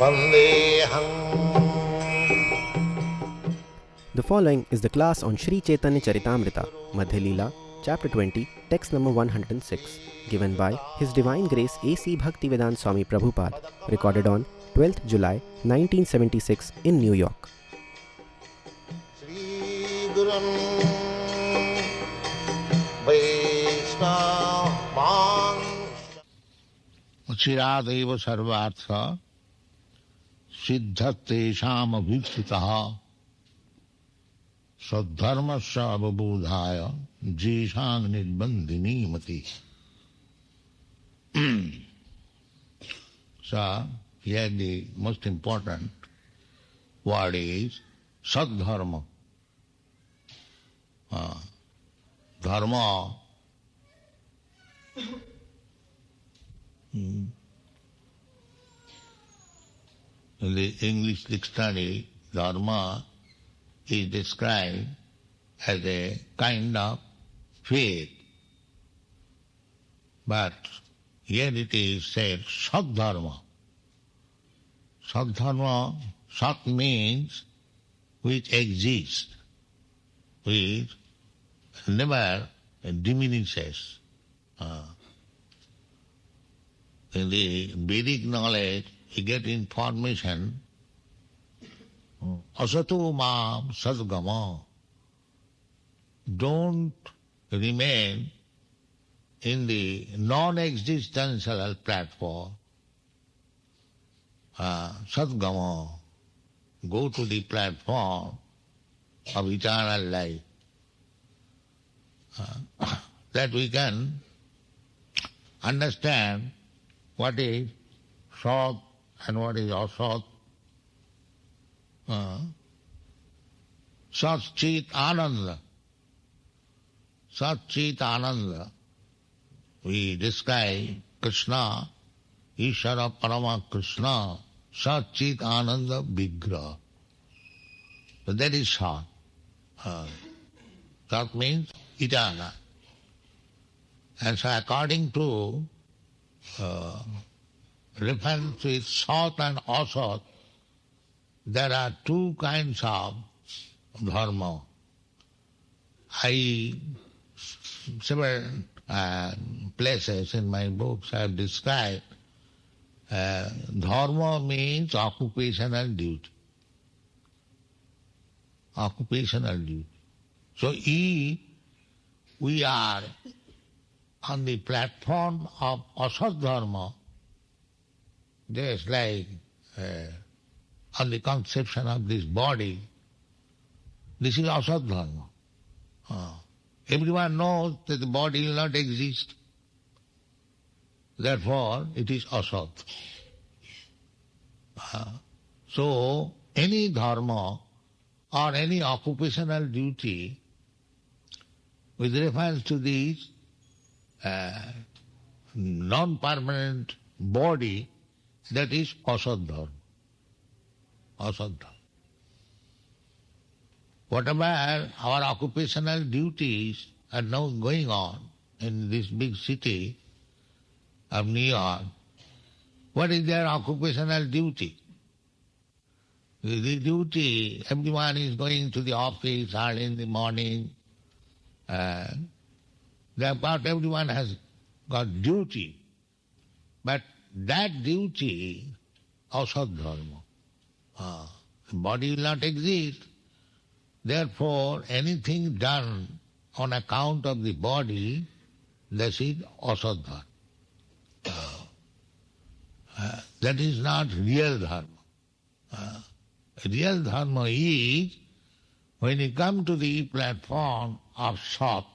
The following is the class on Sri Chaitanya Charitamrita, Madhya Lila, Chapter 20, text number 106, given by His Divine Grace A.C. Bhaktivedanta Swami Prabhupada, recorded on 12th July 1976 in New York. Chiradeva sarvartha siddhatesham abhikshitaha sad-dharmasya avabodhaya jeshang nirbandhini mati. So, here the most important word is sad-dharma. Dharma in the English dictionary, dharma is described as a kind of faith. But here it is said sad-dharma. Sad-dharma, sat means which exists, which never diminishes. In the Vedic knowledge, you get information, asato mam sadgama. Don't remain in the non-existential platform. Sadgama, go to the platform of eternal life. That we can understand what is sat and what is asat. Sat chit ananda. Sat chit ananda. We describe Krishna, Ishara Parama Krishna, Sat chit ananda vigraha. So that is sat. Sat means eternal. And so according to reference with sat and asat, there are two kinds of dharma. Several places in my books I have described dharma means occupational duty. Occupational duty. So if we are on the platform of asat dharma, just like on the conception of this body, this is asat dharma. Everyone knows that the body will not exist. Therefore, it is asat. So, any dharma or any occupational duty with reference to this non-permanent body, that is asat dharma. Asat dharma. Whatever our occupational duties are now going on in this big city of New York, what is their occupational duty? The duty, everyone is going to the office early in the morning. Everyone has got duty. But that duty, asat dharma. The body will not exist. Therefore, anything done on account of the body, that is asat dharma. That is not real dharma. Real dharma is when you come to the platform of sat.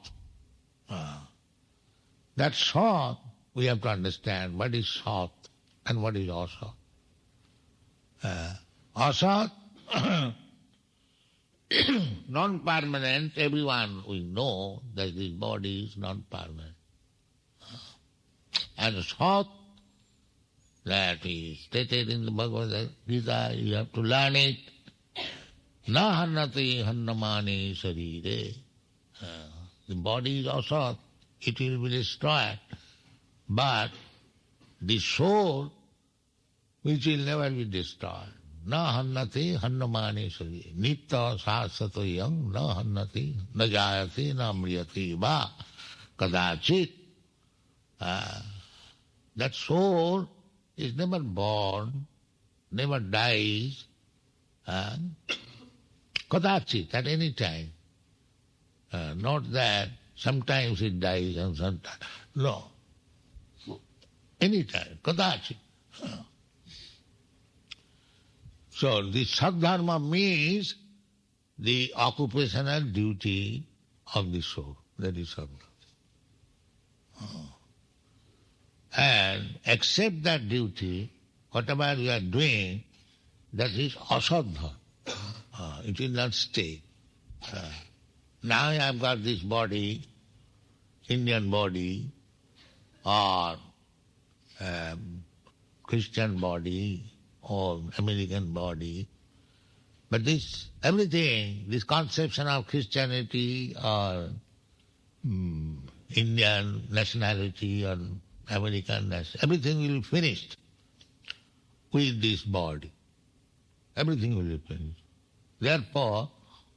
That sat, we have to understand what is sat and what is asat. Asat, non-permanent, everyone we know that this body is non-permanent. And sat, that is stated in the Bhagavad Gita, you have to learn it. Na hannati hannamani sarire. The body is asat, it will be destroyed. But the soul which will never be destroyed. Na hannati hannamani sari. Nitta sasato yang na hannati na jayati na mriyati va kadachit. That soul is never born, never dies, kadachit, at any time. Not that sometimes it dies and sometimes. No. Anytime, kadachit. So this sad-dharma means the occupational duty of the soul. That is sad-dharma. And accept that duty, whatever you are doing, that is asat-dharma. It will not stay. Now I have got this body, Indian body, or Christian body, or American body. But this, everything, this conception of Christianity or Indian nationality or American nationality, everything will be finished with this body. Everything will be finished. Therefore,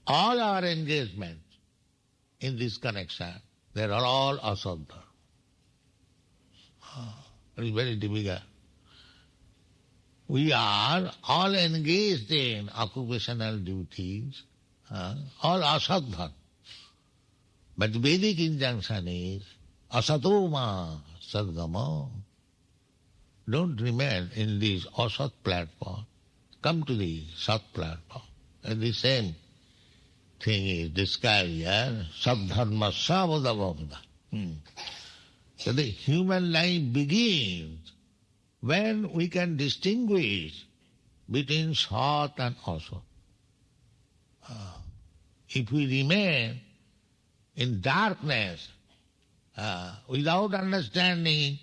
all our engagements in this connection, they are all asat-dharma. It is very difficult. We are all engaged in occupational duties, all asat-dharma. But the Vedic injunction is asatoma sadgama. Don't remain in this asat platform. Come to the sat platform. And the same thing is described here, sad-dharma savadavamda. So the human life begins when we can distinguish between sat and asat. If we remain in darkness without understanding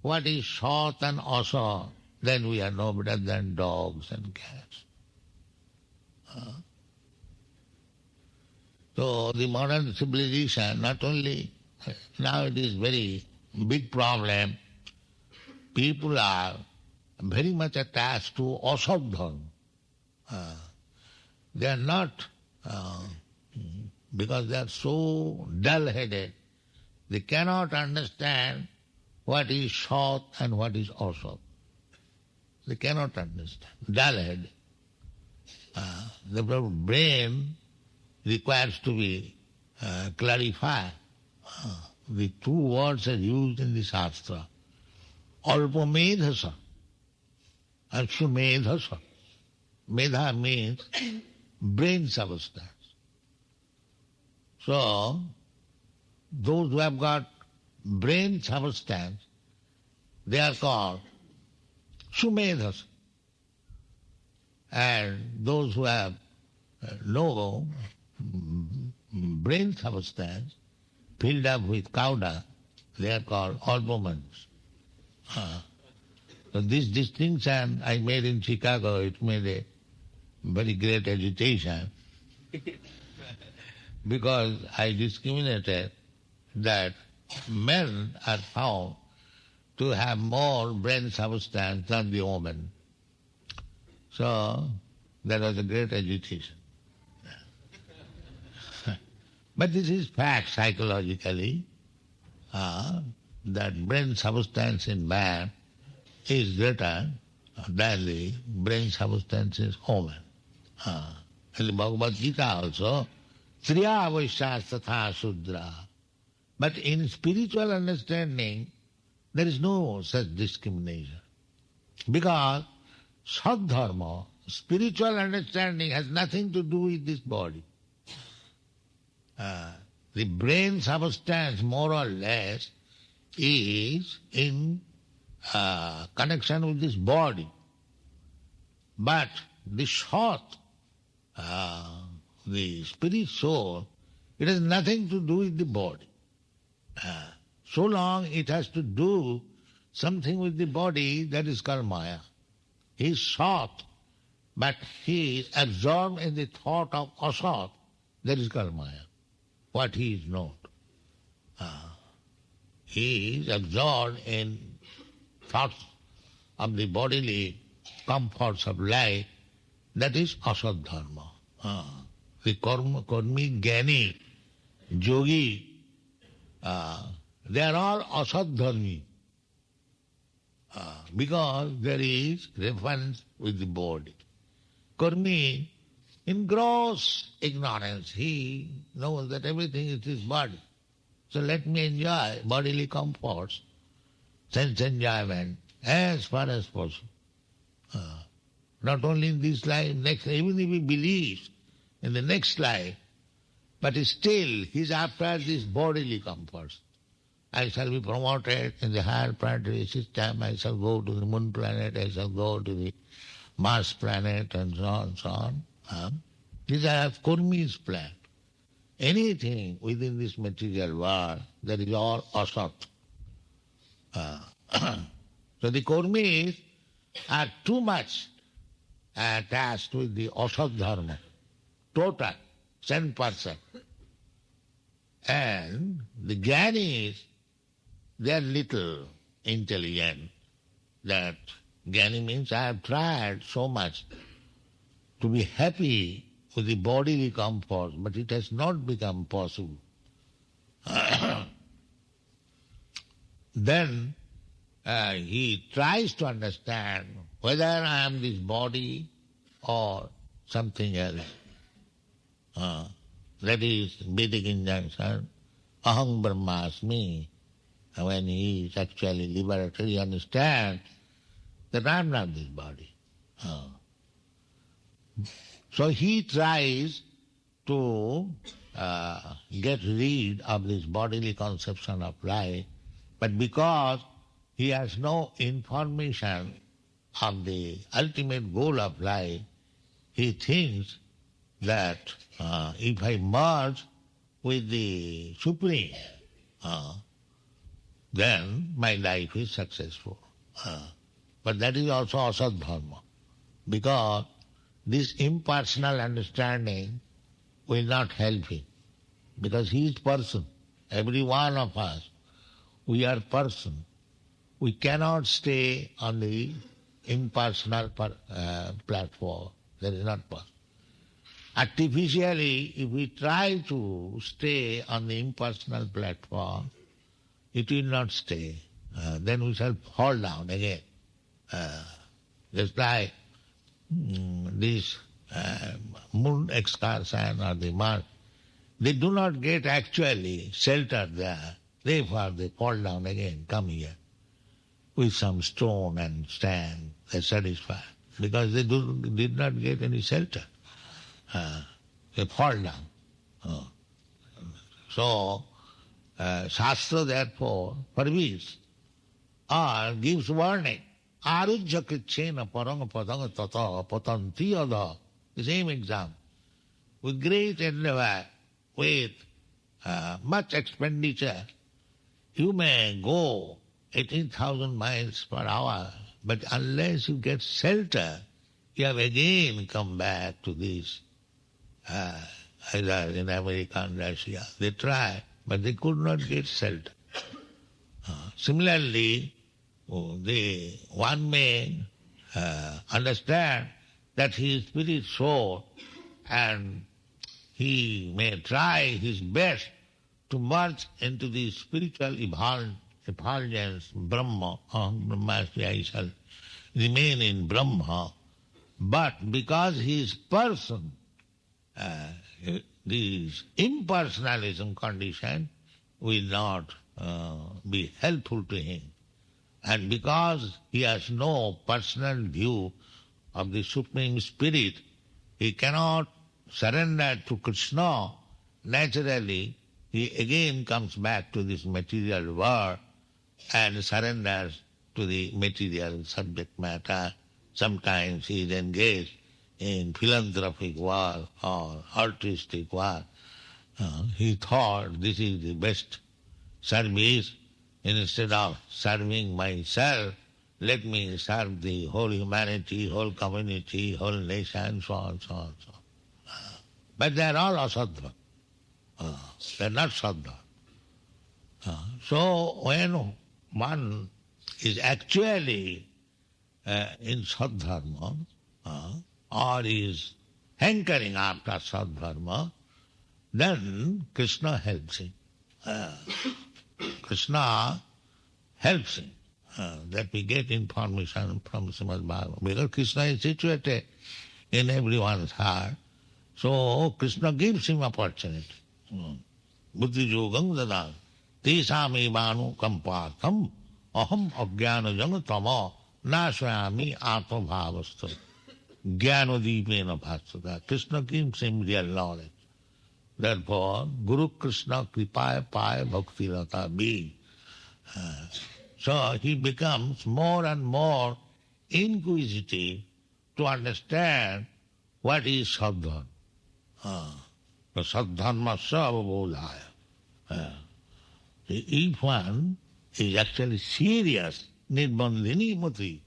what is sat and asat, then we are no better than dogs and cats. So the modern civilization, not only, now it is very big problem, people are very much attached to asat-dharma. They are not, because they are so dull-headed, they cannot understand what is sat and what is asat. They cannot understand, dull-headed. The brain requires to be clarified. The two words are used in the Shastra. Alpamedhasa and sumedhasa. Medha means brain substance. So, those who have got brain substance, they are called sumedhasa. And those who have no brain substance, filled up with cow dung, they are called alpamans. So this distinction I made in Chicago, it made a very great agitation because I discriminated that men are found to have more brain substance than the women. So there was a great agitation. But this is fact psychologically, that brain substance in man is greater than the brain substance in woman. In the Bhagavad Gita also, Triya Vaishya Tatha Sudra. But in spiritual understanding, there is no such discrimination. Because sad-dharma, spiritual understanding, has nothing to do with this body. The brain substance, more or less, is in connection with this body. But the sat, the spirit soul, it has nothing to do with the body. So long it has to do something with the body, that is called Maya. He is sat, but he is absorbed in the thought of asat, that is called Maya. What he is not. He is absorbed in thoughts of the bodily comforts of life, that is asad-dharma. The karmi, jnani, yogi, they are all asad-dharmi. Because there is reference with the body. Karmi, in gross ignorance, he knows that everything is his body. So let me enjoy bodily comforts, sense enjoyment, as far as possible. Not only in this life, next, even if he believes in the next life, but still he's after these bodily comforts. I shall be promoted in the higher planetary system, I shall go to the moon planet, I shall go to the Mars planet, and so on, so on. These are Kurmi's plan. Anything within this material world, that is all asat. So the Kurmis are too much attached with the asat-dharma, total, 10%. And the jnanis, they are little intelligent. That jnani means I have tried so much to be happy with the bodily comfort, but it has not become possible. Then he tries to understand whether I am this body or something else. That is Vedic injunction, aham brahmasmi. When he is actually liberated, he understands that I am not this body. So he tries to get rid of this bodily conception of life, but because he has no information of the ultimate goal of life, he thinks that if I merge with the Supreme, then my life is successful. But that is also asad-dharma, because this impersonal understanding will not help him, because he is person. Every one of us, we are person. We cannot stay on the impersonal platform. That is not possible. Artificially, if we try to stay on the impersonal platform, it will not stay. Then we shall fall down again. Just like this moon excursion or the Mars, they do not get actually shelter there. Therefore they fall down again, come here, with some stone and stand, they satisfy. Because they did not get any shelter. They fall down. So, Shastra therefore forbids or gives warning. Arujya krichena paranga padanga tata patanti adha. The same example. With great endeavor, with much expenditure, you may go 18,000 miles per hour, but unless you get shelter, you have again come back to this. Either in America and Russia, they tried, but they could not get shelter. Similarly, one may understand that he is spirit soul, and he may try his best to merge into the spiritual effulgence, Brahma, Brahmasya, I shall remain in Brahma. But because he is person, this impersonalism condition will not be helpful to him. And because he has no personal view of the Supreme Spirit, he cannot surrender to Krishna. Naturally, he again comes back to this material world and surrenders to the material subject matter. Sometimes he is engaged in philanthropic work or artistic work. He thought this is the best service. Instead of serving myself, let me serve the whole humanity, whole community, whole nation, so on, so on, so on. But they are all asad-dharma. They are not sad-dharma. So when one is actually in sad-dharma, or is hankering after sad-dharma, then Krishna helps him. Krishna helps him. That we get information from Srimad Bhagavatam. Because Krishna is situated in everyone's heart, so Krishna gives him opportunity. Buddhi yogam dada tesam evanu kampatham aham ajnana janatama nashayami atma bhavastu jnana deepena bhastada. Krishna gives him real knowledge. Therefore, Guru Krishna kripaya paya bhakti rata being. So he becomes more and more inquisitive to understand what is sad-dharma. Sad-dharma savabodhaya. If one is actually serious, nirbandhini mati.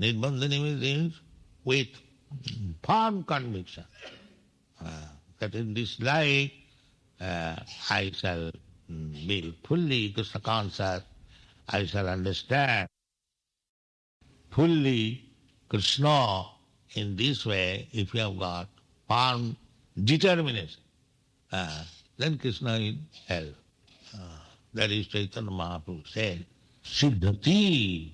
Nirbandhini means with firm conviction that in this life I shall be fully Krishna conscious, I shall understand fully Krishna in this way. If you have got firm determination, then Krishna will help. That is Chaitanya Mahaprabhu said, Siddhati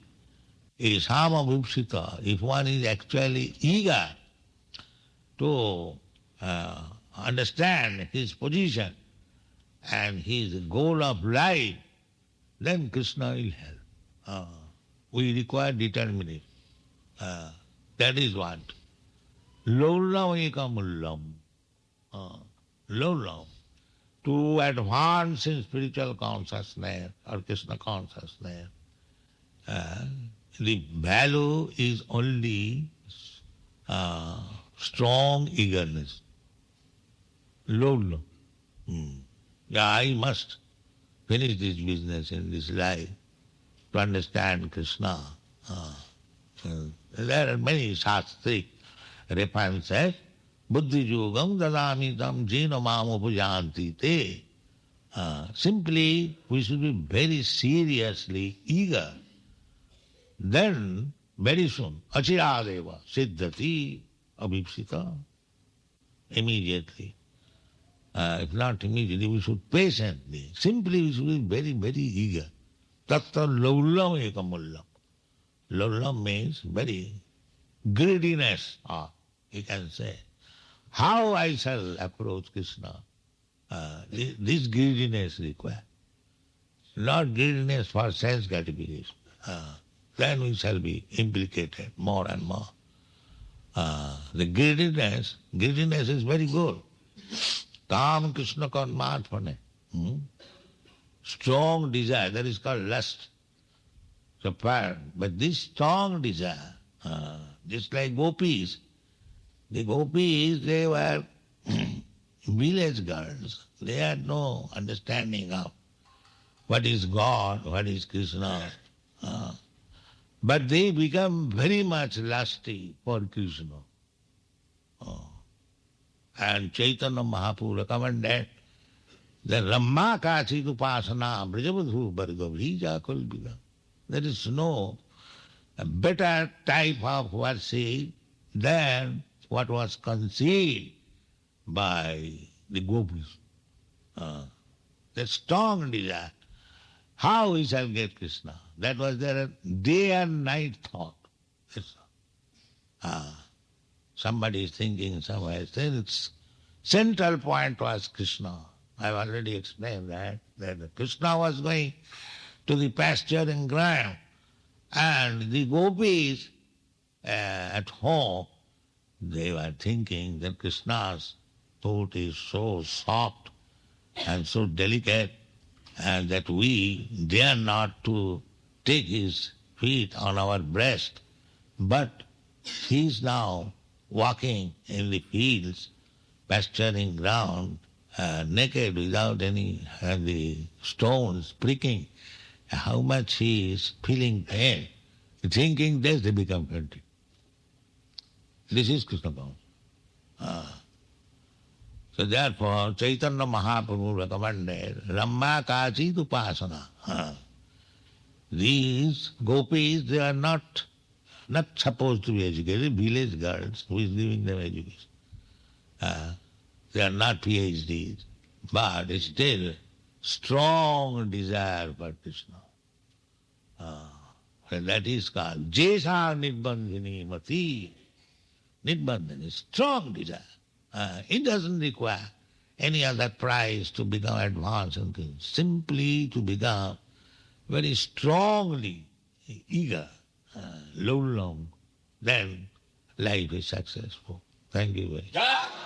is samabhupsita. If one is actually eager to understand his position and his goal of life, then Krishna will help. We require determination. That is what. Laulam ekamullam. Laulam. To advance in spiritual consciousness or Krishna consciousness, the value is only strong eagerness. Laulam. Yeah, I must finish this business in this life to understand Krishna. There are many shastric references. Buddhi yogam dadami tam jena mam upajanti te. Simply, we should be very seriously eager. Then, very soon, achiradeva siddhati abhipsita. Immediately. If not immediately, we should patiently. Simply, we should be very, very eager. Tatta laulam ekamullam. Laulam means very greediness, or you can say. How I shall approach Krishna? This greediness required. Not greediness for sense gratification. Then we shall be implicated more and more. The greediness is very good. Kam Krishna karmarpane. Strong desire, that is called lust. So fire. But this strong desire, just like gopis, the gopis, they were village girls. They had no understanding of what is God, what is Krishna. But they become very much lusty for Krishna. And Chaitanya Mahaprabhu recommended the Ramma Kachit Upasana Brajavadhu Bhargavija Kulbida. There is no better type of worship than what was conceived by the gopis. The strong desire. How we shall get Krishna? That was their day and night thought. Somebody is thinking somewhere, its central point was Krishna. I have already explained that Krishna was going to the pasturing ground, and the gopis at home, they were thinking that Krishna's thought is so soft and so delicate, and that we dare not to take his feet on our breast, but he is now walking in the fields, pasturing ground, naked without any the stones pricking. How much he is feeling pain. Thinking this, they become frantic. This is Krishna consciousness. So therefore, Chaitanya Mahaprabhu recommended Ramma Kachit Upasana. These gopis, they are not not supposed to be educated, village girls, who is giving them education. They are not PhDs, but still strong desire for Krishna. And that is called Jesha Nirbandhini Mati. Nirbandhini, strong desire. It doesn't require any other prize to become advanced and things. Simply to become very strongly eager, long, then life is successful. Thank you very much.